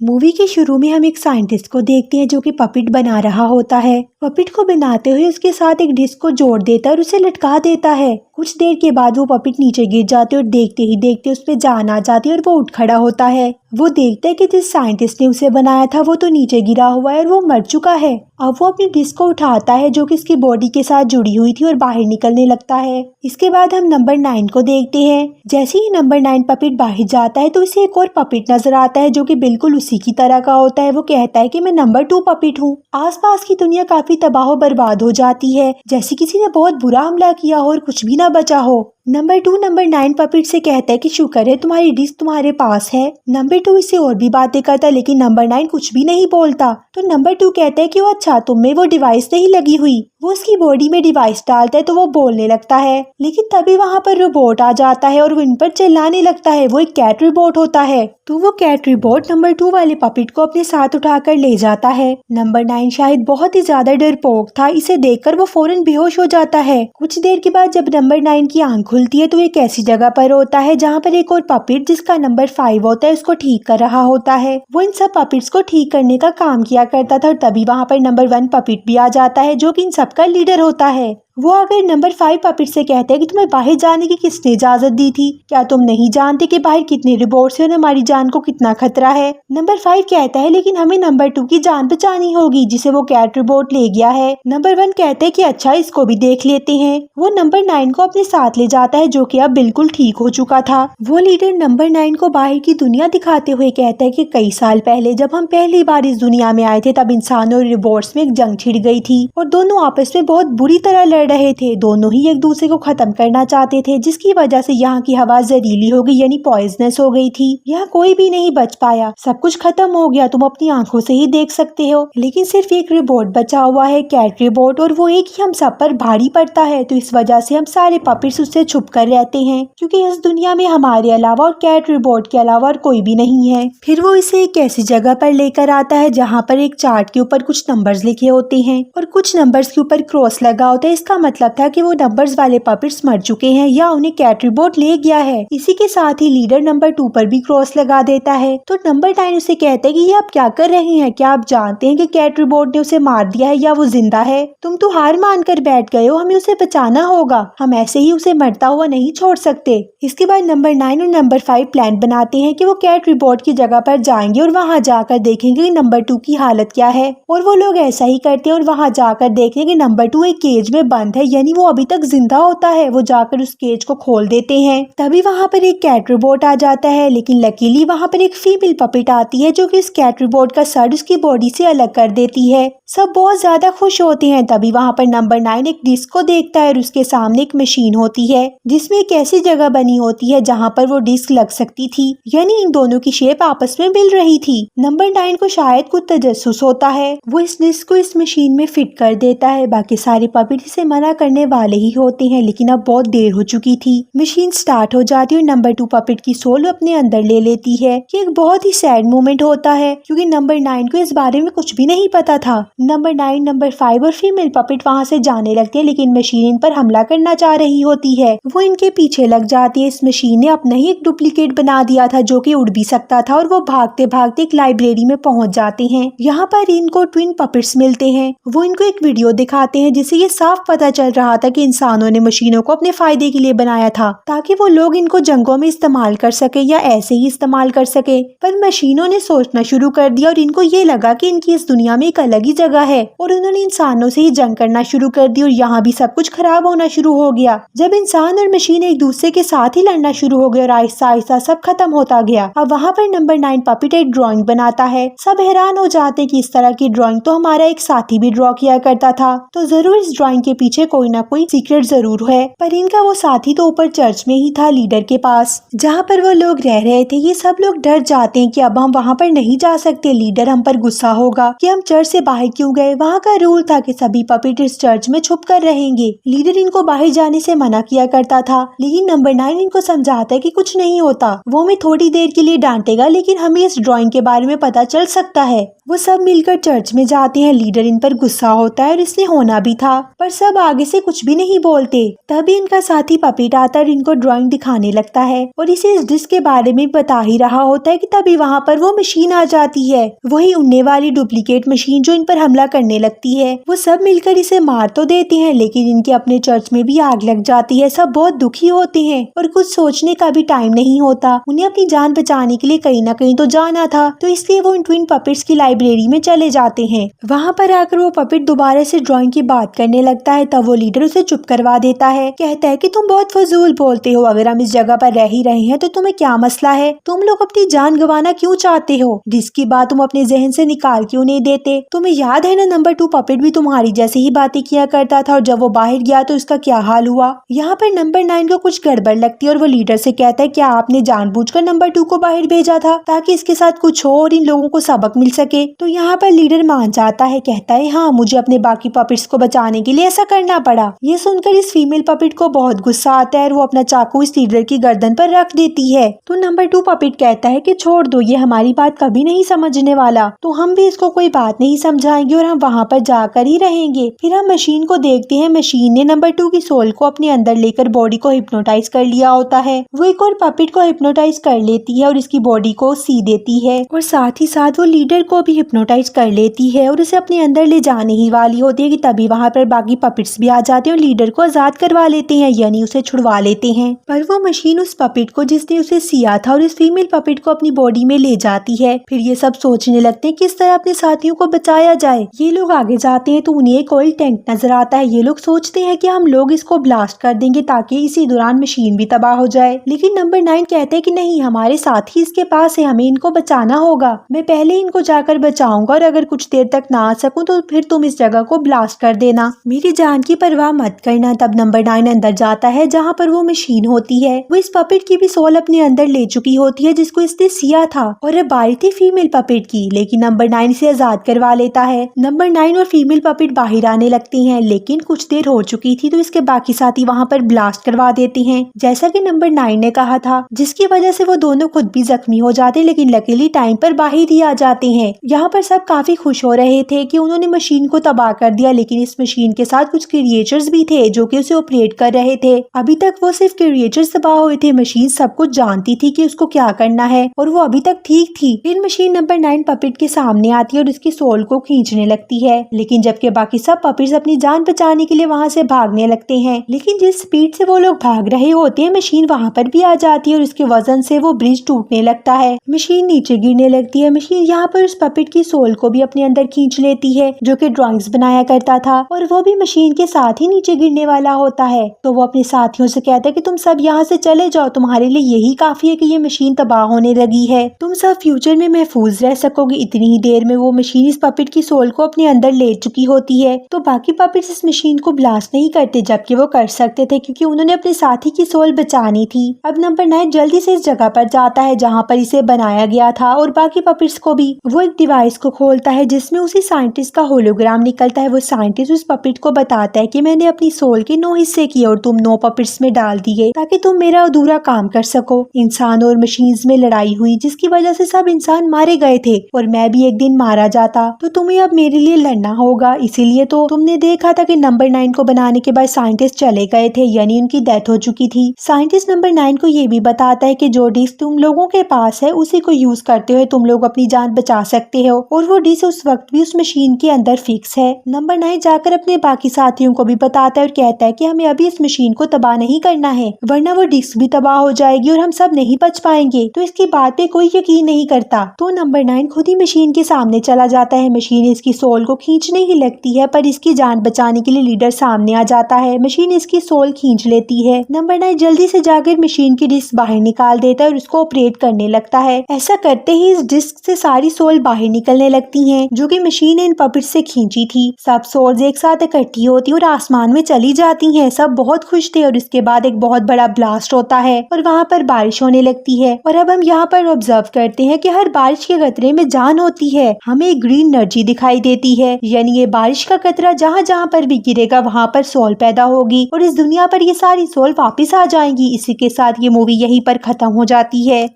Movie के शुरू में हम एक साइंटिस्ट को देखते हैं जो कि पपिट बना रहा होता है। पपिट को बनाते हुए उसके साथ एक डिस्क को जोड़ देता है और उसे लटका देता है। कुछ देर के बाद वो पपिट नीचे गिर जाते और देखते ही देखते उस पे जान आ जाती है और वो उठ खड़ा होता है। वो देखता है कि जिस साइंटिस्ट ने उसे बनाया था वो तो नीचे गिरा हुआ है और वो मर चुका है। अब वो अपनी डिस्क को उठाता है जो कि इसकी बॉडी के साथ जुड़ी हुई थी और बाहर निकलने लगता है। इसके बाद हम नंबर 9 को देखते हैं। जैसे ही नंबर 9 पपिट बाहर जाता है तो इसे एक और पपिट नजर आता है जो कि बिल्कुल उसी की तरह का होता है। वो कहता है कि मैं नंबर 2 पपिट हूँ। आसपास की दुनिया काफी तबाह बर्बाद हो जाती है, जैसे किसी ने बहुत बुरा हमला किया हो और कुछ भी ना बचा हो। नंबर 2 नंबर 9 पपिट से कहता है कि शुक्र है तुम्हारी डिस्क तुम्हारे पास है। नंबर 2 इससे और भी बातें करता है लेकिन नंबर 9 कुछ भी नहीं बोलता। तो नंबर 2 कहता है कि वो अच्छा तुम में वो डिवाइस नहीं लगी हुई। वो उसकी बॉडी में डिवाइस डालता है तो वो बोलने लगता है, लेकिन तभी वहाँ पर रोबोट आ जाता है और वो इन पर चिल्लाने लगता है। वो एक कैट रोबोट होता है। तो वो कैट रोबोट नंबर 2 वाले पपिट को अपने साथ उठाकर ले जाता है। नंबर 9 शायद बहुत ही ज्यादा डरपोक था, इसे देखकर वो फौरन बेहोश हो जाता है। कुछ देर के बाद जब नंबर 9 की आंख खुलती है तो एक ऐसी जगह पर होता है जहाँ पर एक और पपिट जिसका नंबर 5 होता है उसको ठीक कर रहा होता है। वो इन सब पपिट्स को ठीक करने का काम किया करता था और तभी वहाँ पर नंबर 1 पपिट भी आ जाता है जो कि इन सबका लीडर होता है। वो आकर नंबर 5 पपिट से कहते हैं कि तुम्हें बाहर जाने की किसने इजाजत दी थी? क्या तुम नहीं जानते कि बाहर कितने रोबोट्स हैं और हमारी जान को कितना खतरा है? नंबर 5 कहता है लेकिन हमें नंबर 2 की जान बचानी होगी जिसे वो कैट रोबोट ले गया है। नंबर 1 कहते हैं कि अच्छा इसको भी देख लेते हैं। वो नंबर 9 को अपने साथ ले जाता है जो कि अब बिल्कुल ठीक हो चुका था। वो लीडर नंबर 9 को बाहर की दुनिया दिखाते हुए कहता है कि कई साल पहले जब हम पहली बार इस दुनिया में आए थे तब इंसानों और रोबोट्स में एक जंग छिड़ गई थी और दोनों आपस में बहुत बुरी तरह लड़ रहे थे। दोनों ही एक दूसरे को खत्म करना चाहते थे जिसकी वजह से यहाँ की हवा जहरीली हो गई यानी पॉइजनस हो गई थी। यहाँ कोई भी नहीं बच पाया, सब कुछ खत्म हो गया, तुम अपनी आंखों से ही देख सकते हो। लेकिन सिर्फ एक रोबोट बचा हुआ है, कैट रोबोट, और वो एक ही हम सब पर भारी पड़ता है। तो इस वजह से हम सारे पपिट्स उससे छुप कर रहते हैं क्योंकि इस दुनिया में हमारे अलावा और कैट रोबोट के अलावा और कोई भी नहीं है। फिर वो इसे एक ऐसी जगह पर लेकर आता है जहाँ पर एक चार्ट के ऊपर कुछ नंबर्स लिखे होते हैं और कुछ नंबर्स के ऊपर क्रॉस लगा होता है। इसका मतलब था कि वो नंबर्स वाले पपिट्स मर चुके हैं या उन्हें कैट रोबोट ले गया है। इसी के साथ ही लीडर नंबर 2 पर भी क्रॉस लगा देता है। तो नंबर 9 उसे कहते हैं कि ये आप क्या कर रहे हैं? क्या आप जानते हैं कि कैट रोबोट ने उसे मार दिया है या वो जिंदा है? तुम तो हार मानकर बैठ गए हो, हमें उसे बचाना होगा, हम ऐसे ही उसे मरता हुआ नहीं छोड़ सकते। इसके बाद नंबर 9 और नंबर 5 प्लान बनाते हैं कि वो कैट रोबोट की जगह पर जाएंगे और वहाँ जाकर देखेंगे कि नंबर 2 की हालत क्या है। और वो लोग ऐसा ही करते हैं और वहाँ जाकर देखते हैं कि नंबर 2 एक केज में बंद है यानी वो अभी तक जिंदा होता है। वो जाकर उस केज को खोल देते हैं। तभी वहाँ पर एक कैट रोबोट आ जाता है, लेकिन लकीली वहाँ पर एक फीमेल पपिट आती है जो कि इस कैट रोबोट का सर उसकी बॉडी से अलग कर देती है। सब बहुत ज्यादा खुश होते हैं। तभी वहाँ पर नंबर 9 एक डिस्क को देखता है और उसके सामने एक मशीन होती है जिसमें एक ऐसी जगह बनी होती है जहाँ पर वो डिस्क लग सकती थी, यानी इन दोनों की शेप आपस में मिल रही थी। नंबर 9 को शायद कुछ तजस्सुस होता है, वो इस डिस्क को इस मशीन में फिट कर देता है। बाकी सारे पपिट इसे मना करने वाले ही होते हैं लेकिन अब बहुत देर हो चुकी थी। मशीन स्टार्ट हो जाती है और नंबर 2 पपिट की सोल अपने अंदर ले लेती है। ये एक बहुत ही सैड मोमेंट होता है क्योंकि नंबर 9 को इस बारे में कुछ भी नहीं पता था। नंबर 9, नंबर 5 और फीमेल पपिट वहाँ से जाने लगते हैं लेकिन मशीन इन पर हमला करना चाह रही होती है। वो इनके पीछे लग जाती है। इस मशीन ने अपना ही एक डुप्लीकेट बना दिया था जो कि उड़ भी सकता था और वो भागते भागते एक लाइब्रेरी में पहुंच जाते हैं। यहाँ पर इनको ट्विन पपिट्स मिलते हैं। वो इनको एक वीडियो दिखाते हैं जिससे ये साफ पता चल रहा था कि इंसानों ने मशीनों को अपने फायदे के लिए बनाया था ताकि वो लोग इनको जंगों में इस्तेमाल कर सके या ऐसे ही इस्तेमाल कर सके। पर मशीनों ने सोचना शुरू कर दिया और इनको ये लगा कि इनकी इस दुनिया में एक अलग ही जगह है और उन्होंने इंसानों से ही जंग करना शुरू कर दी और यहाँ भी सब कुछ खराब होना शुरू हो गया। जब इंसान और मशीन एक दूसरे के साथ ही लड़ना शुरू हो गए और आहिस्ता आहिस्ता सब खत्म होता गया। अब वहाँ पर नंबर 9 पपिट एक ड्राइंग बनाता है। सब हैरान हो जाते कि इस तरह की ड्राइंग तो हमारा एक साथी भी ड्रॉ किया करता था, तो जरूर इस ड्राइंग के पीछे कोई ना कोई सीक्रेट जरूर है। पर इनका वो साथी तो ऊपर चर्च में ही था, लीडर के पास जहाँ पर वो लोग रह रहे थे। ये सब लोग डर जाते हैं कि अब हम वहाँ पर नहीं जा सकते, लीडर हम पर गुस्सा होगा कि हम चर्च से बाहर क्यों गए। वहाँ का रूल था कि सभी पपिट इस चर्च में छुप कर रहेंगे। लीडर इनको बाहर जाने से मना किया करता था लेकिन नंबर 9 इनको समझाता है कि कुछ नहीं होता, वो हमें थोड़ी देर के लिए डांटेगा लेकिन हमें इस ड्राइंग के बारे में पता चल सकता है। वो सब मिलकर चर्च में जाते हैं। लीडर इन पर गुस्सा होता है और इसने होना भी था, पर सब वो आगे से कुछ भी नहीं बोलते। तभी इनका साथी पपिट आता है और इनको ड्राइंग दिखाने लगता है और इसे इस डिस्क के बारे में बता ही रहा होता है कि तभी वहाँ पर वो मशीन आ जाती है, वही उड़ने वाली डुप्लीकेट मशीन जो इन पर हमला करने लगती है। वो सब मिलकर इसे मार तो देते हैं लेकिन इनके अपने चर्च में भी आग लग जाती है। सब बहुत दुखी होते हैं और कुछ सोचने का भी टाइम नहीं होता। उन्हें अपनी जान बचाने के लिए कहीं ना कहीं तो जाना था, तो इसलिए वो इन ट्विन पपिट्स की लाइब्रेरी में चले जाते हैं। वहाँ पर आकर वो पपिट दोबारा से ड्राइंग की बात करने लगता है। तब वो लीडर उसे चुप करवा देता है, कहता है कि तुम बहुत फजूल बोलते हो, अगर हम इस जगह पर रह ही रहे हैं तो तुम्हें क्या मसला है, तुम लोग अपनी जान गंवाना क्यों चाहते हो, जिसकी बात तुम अपने जहन से निकाल क्यों नहीं देते। तुम्हें याद है ना नंबर 2 पपिट भी तुम्हारी जैसे ही बातें किया करता था और जब वो बाहर गया तो उसका क्या हाल हुआ। यहाँ पर नंबर 9 को कुछ गड़बड़ लगती है और वो लीडर से कहता है क्या आपने जानबूझकर नंबर 2 को बाहर भेजा था ताकि इसके साथ कुछ हो और इन लोगों को सबक मिल सके। तो यहाँ पर लीडर मान जाता है, कहता है हाँ मुझे अपने बाकी पपिट्स को बचाने के लिए ऐसा करना पड़ा। ये सुनकर इस फीमेल पपिट को बहुत गुस्सा आता है और वो अपना चाकू इस लीडर की गर्दन पर रख देती है। तो नंबर 2 पपिट कहता है कि छोड़ दो, ये हमारी बात कभी नहीं समझने वाला, तो हम भी इसको कोई बात नहीं समझाएंगे और हम वहाँ पर जाकर ही रहेंगे। फिर हम मशीन को देखते हैं, मशीन ने नंबर 2 की सोल को अपने अंदर लेकर बॉडी को हिप्नोटाइज कर लिया होता है। वो एक और पपिट को हिप्नोटाइज कर लेती है और इसकी बॉडी को सी देती है और साथ ही साथ वो लीडर को भी हिप्नोटाइज कर लेती है और उसे अपने अंदर ले जाने ही वाली होती है कि तभी वहाँ पर बाकी पपिट्स भी आ जाते हैं और लीडर को आजाद करवा लेते हैं, यानी उसे छुड़वा लेते हैं। पर वो मशीन उस पपिट को जिसने उसे सिया था और इस फीमेल पपिट को अपनी बॉडी में ले जाती है। फिर ये सब सोचने लगते हैं किस तरह अपने साथियों को बचाया जाए। ये लोग आगे जाते हैं तो उन्हें एक ऑयल टैंक नजर आता है। ये लोग सोचते हैं कि हम लोग इसको ब्लास्ट कर देंगे ताकि इसी दौरान मशीन भी तबाह हो जाए, लेकिन नंबर 9 कहते हैं कि नहीं, हमारे साथी इसके पास है, हमें इनको बचाना होगा, मैं पहले इनको जाकर बचाऊंगा और अगर कुछ देर तक ना आ सकूं तो फिर तुम इस जगह को ब्लास्ट कर देना, मेरी जान की परवाह मत करना। तब नंबर 9 अंदर जाता है जहाँ पर वो मशीन होती है। वो इस पपिट की भी सोल अपने अंदर ले चुकी होती है जिसको इसने सिया था और अब बारी थी फीमेल पपिट की, लेकिन नंबर 9 इसे आजाद करवा लेता है। नंबर 9 और फीमेल पपिट बाहर आने लगती हैं, लेकिन कुछ देर हो चुकी थी तो इसके बाकी साथी वहाँ पर ब्लास्ट करवा देते हैं जैसा कि नंबर 9 ने कहा था, जिसकी वजह से वो दोनों खुद भी जख्मी हो जाते, लेकिन लकीली टाइम पर बाहर ही आ जाते हैं। यहाँ पर सब काफी खुश हो रहे थे कि उन्होंने मशीन को तबाह कर दिया, लेकिन इस मशीन के साथ कुछ क्रिएचर्स भी थे जो कि उसे ऑपरेट कर रहे थे। अभी तक वो सिर्फ क्रिएचर्स तबाह हुए थे, मशीन सब कुछ जानती थी कि उसको क्या करना है और वो अभी तक ठीक थी। फिर मशीन नंबर 9 पपिट के सामने आती है और उसकी सोल को खींचने लगती है, लेकिन जबकि बाकी सब पपिट्स अपनी जान बचाने के लिए वहाँ से भागने लगते हैं, लेकिन जिस स्पीड से वो लोग भाग रहे होते हैं मशीन वहाँ पर भी आ जाती है और उसके वजन से वो ब्रिज टूटने लगता है, मशीन नीचे गिरने लगती है। मशीन यहाँ पर उस पपिट की सोल को भी अपने अंदर खींच लेती है जो कि ड्राइंग्स बनाया करता था और वो भी मशीन के साथ ही नीचे गिरने वाला होता है। तो वो अपने साथियों से कहता है कि तुम सब यहाँ से चले जाओ, तुम्हारे लिए यही काफी है कि ये मशीन तबाह होने लगी है, तुम सब फ्यूचर में महफूज रह सकोगे। इतनी ही देर में वो मशीन इस पपिट की सोल को अपने अंदर ले चुकी होती है। तो बाकी पपिट्स इस मशीन को ब्लास्ट नहीं करते जबकि वो कर सकते थे क्योंकि उन्होंने अपने साथी की सोल बचानी थी। अब नंबर 9 जल्दी से इस जगह पर जाता है जहाँ पर इसे बनाया गया था और बाकी पपिट्स को भी। वो एक डिवाइस को खोलता है जिसमें उसी साइंटिस्ट का होलोग्राम निकलता है। वो साइंटिस्ट उस पपिट को बताता है कि मैंने अपनी सोल के 9 हिस्से किए और तुम 9 पपिट्स में डाल दिए ताकि तुम मेरा अधूरा काम कर सको। इंसान और मशीन्स में लड़ाई हुई जिसकी वजह से सब इंसान मारे गए थे और मैं भी एक दिन मारा जाता, तो तुम्हें अब मेरे लिए लड़ना होगा। इसीलिए तो तुमने देखा था कि नंबर 9 को बनाने के बाद साइंटिस्ट चले गए थे, यानी उनकी डेथ हो चुकी थी। साइंटिस्ट नंबर 9 को ये भी बताता है कि जो डिश तुम लोगों के पास है उसी को यूज करते हुए तुम लोग अपनी जान बचा सकते हो और वो डिश उस वक्त भी उस मशीन के अंदर फिक्स है। नंबर 9 जाकर अपने बाकी साथियों को भी बताता है और कहता है कि हमें अभी इस मशीन को तबाह नहीं करना है वरना वो डिस्क भी तबाह हो जाएगी और हम सब नहीं बच पाएंगे। तो इसकी बात पे कोई यकीन नहीं करता। तो नंबर 9 खुद ही मशीन के सामने चला जाता है। मशीन इसकी सोल को खींचने ही लगती है पर इसकी जान बचाने के लिए लीडर सामने आ जाता है। मशीन इसकी सोल खींच लेती है। नंबर 9 जल्दी से जाकर मशीन की डिस्क बाहर निकाल देता है और उसको ऑपरेट करने लगता है। ऐसा करते ही इस डिस्क से सारी सोल बाहर निकलने लगती हैं जो कि मशीन ने इन पपिट्स से खींची थी। सब सोल्स एक साथ इकट्ठी होती और आसमान में चली जाती हैं। सब बहुत खुश थे और इसके बाद एक बहुत बड़ा ब्लास्ट होता है और वहाँ पर बारिश होने लगती है। और अब हम यहाँ पर ऑब्जर्व करते हैं कि हर बारिश के कतरे में जान होती है। हमें एक ग्रीन एनर्जी दिखाई देती है, यानी ये बारिश का कतरा जहाँ जहाँ पर भी गिरेगा वहाँ पर सोल पैदा होगी और इस दुनिया पर ये सारी सोल वापिस आ जाएंगी। इसी के साथ ये मूवी यहीं पर खत्म हो जाती है।